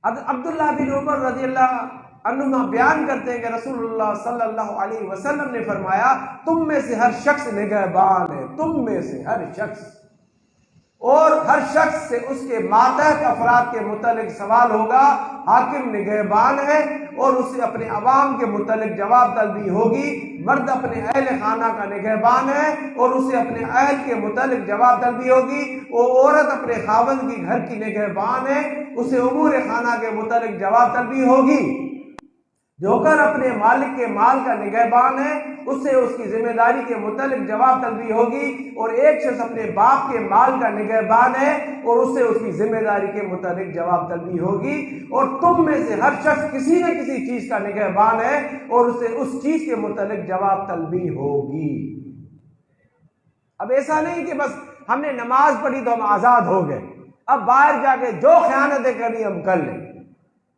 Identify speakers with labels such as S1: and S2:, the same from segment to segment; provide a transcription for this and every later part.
S1: अब्दुल्लाह बिन उमर रज़ियल्लाहु अन्हुमा बयान करते हैं कि रसूलुल्लाह सल्लल्लाहु अलैहि वसल्लम ने फरमाया, तुम में से हर शख्स निगहबान है, तुम में से हर शख्स, और हर शख्स से उसके मातहत अफराद के मुतालिक सवाल होगा। हाकिम निगहबान है और उसे अपने अवाम के मुतालिक जवाब तलबी होगी। मर्द अपने अहल खाना का निगहबान है और उसे अपने अहल के मुतालिक जवाब तलबी होगी। वो औरत अपने खावंद की घर की निगहबान है, उसे उमूर खाना के मुतालिक जवाब तलबी होगी। जोकर अपने मालिक के माल का निगहबान है, उससे उसकी जिम्मेदारी के मुतालिक जवाब तलबी होगी। और एक शख्स अपने बाप के माल का निगहबान है और उससे उसकी जिम्मेदारी के मुतालिक जवाब तलबी होगी। और तुम में से हर शख्स किसी न किसी चीज का निगहबान है और उससे उस चीज के मुतालिक जवाब तलबी होगी। अब ऐसा नहीं कि बस हमने नमाज पढ़ी तो हम आजाद हो गए, अब बाहर जाके जो खयानतें करनी हम कर लें,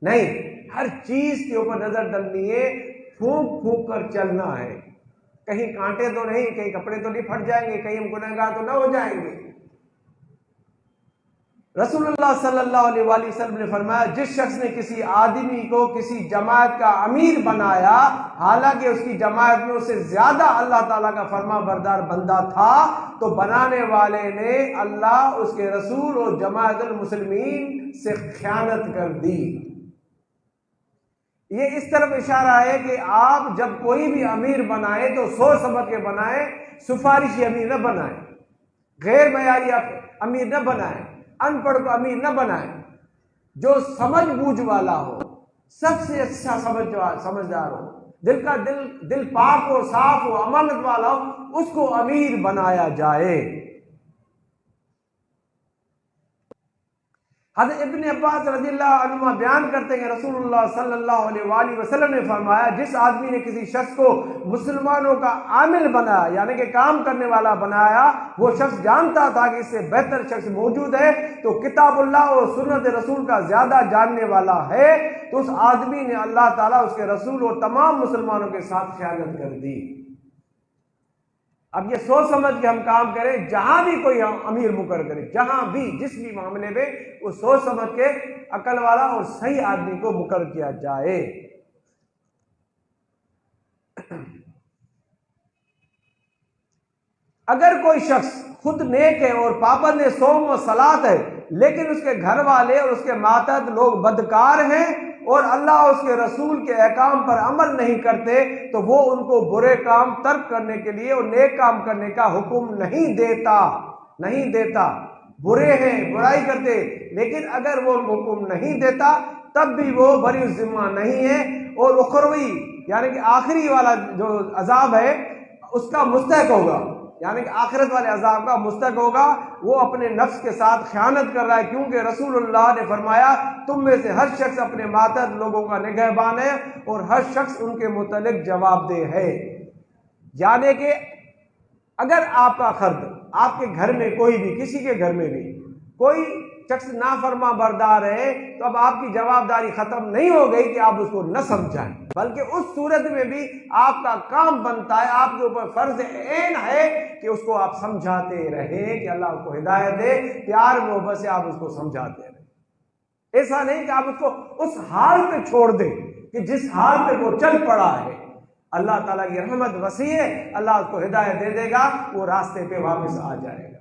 S1: नहीं, हर चीज के ऊपर नजर डालनी है, फूंक फूंक कर चलना है। कहीं कांटे तो नहीं, कहीं कपड़े तो नहीं फट जाएंगे, कहीं हम गुनहगार तो ना हो जाएंगे। रसूलुल्लाह सल्लल्लाहु अलैहि वसल्लम ने फरमाया, जिस शख्स ने किसी आदमी को किसी जमात का अमीर बनाया, हालांकि उसकी जमात में उससे ज्यादा अल्लाह ताला का फरमा बरदार बंदा था, तो बनाने वाले ने अल्लाह, उसके रसूल और जमाअतुल मुस्लिमीन से खयानत कर दी। ये इस तरफ इशारा है कि आप जब कोई भी अमीर बनाए तो सोच समझ के बनाए, सिफारिशी अमीर न बनाए, गैर मयारी अमीर न बनाए, अनपढ़ को अमीर न बनाए। जो समझ बूझ वाला हो, सबसे अच्छा समझदार हो, दिल पाक हो, साफ हो, अमानत वाला हो, उसको अमीर बनाया जाए। हज़रत इब्न अब्बास रज़ियल्लाहु अन्हुमा बयान करते हैं कि रसूलुल्लाह सल्लल्लाहु अलैहि वसल्लम ने फरमाया, जिस आदमी ने किसी शख्स को मुसलमानों का आमिल बनाया, यानी कि काम करने वाला बनाया, वो शख्स जानता था कि इससे बेहतर शख्स मौजूद है, तो किताबुल्लाह और सुन्नत रसूल का ज्यादा जानने वाला है, तो उस आदमी ने अल्लाह ताला, उसके रसूल और तमाम मुसलमानों के साथ खयानत कर दी। अब ये सोच समझ के हम काम करें, जहां भी कोई अमीर मुकर करे, जहां भी जिस भी मामले में, वो सोच समझ के अकल वाला और सही आदमी को मुकर किया जाए। अगर कोई शख्स खुद नेक है और पाबंद सोम व सलात है, लेकिन उसके घर वाले और उसके मातहत लोग बदकार हैं और अल्लाह और उसके रसूल के अहकाम पर अमल नहीं करते, तो वो उनको बुरे काम तर्क करने के लिए और नेक काम करने का हुक्म नहीं देता। बुरे हैं, बुराई करते, लेकिन अगर वो हुक्म नहीं देता तब भी वो बरी जिम्मा नहीं है। और उखरवी यानी कि आखिरी वाला जो अजाब है उसका मुस्तहक होगा, यानी कि आखिरत वाले अजाब का मुस्तहक होगा। वो अपने नफ्स के साथ खयानत कर रहा है, क्योंकि रसूलुल्लाह ने फरमाया, तुम में से हर शख्स अपने मातहत लोगों का निगहबान है और हर शख्स उनके मुतल्लिक जवाबदेह है। यानी कि अगर आपका खर्द, आपके घर में कोई भी, किसी के घर में भी कोई शख्स नाफरमा बरदार है, तो अब आपकी जवाबदारी खत्म नहीं हो गई कि आप उसको न समझाएं, बल्कि उस सूरत में भी आपका काम बनता है, आपके ऊपर फर्ज ऐन है कि उसको आप समझाते रहे, कि अल्लाह उसको हिदायत दे, प्यार मोहब्बत से आप उसको समझाते रहे। ऐसा नहीं कि आप उसको उस हाल पे छोड़ दें कि जिस हाल पे वो चल पड़ा है। अल्लाह ताला की रहमत वसी है, अल्लाह उसको हिदायत दे देगा, वो रास्ते पे वापस आ जाएगा।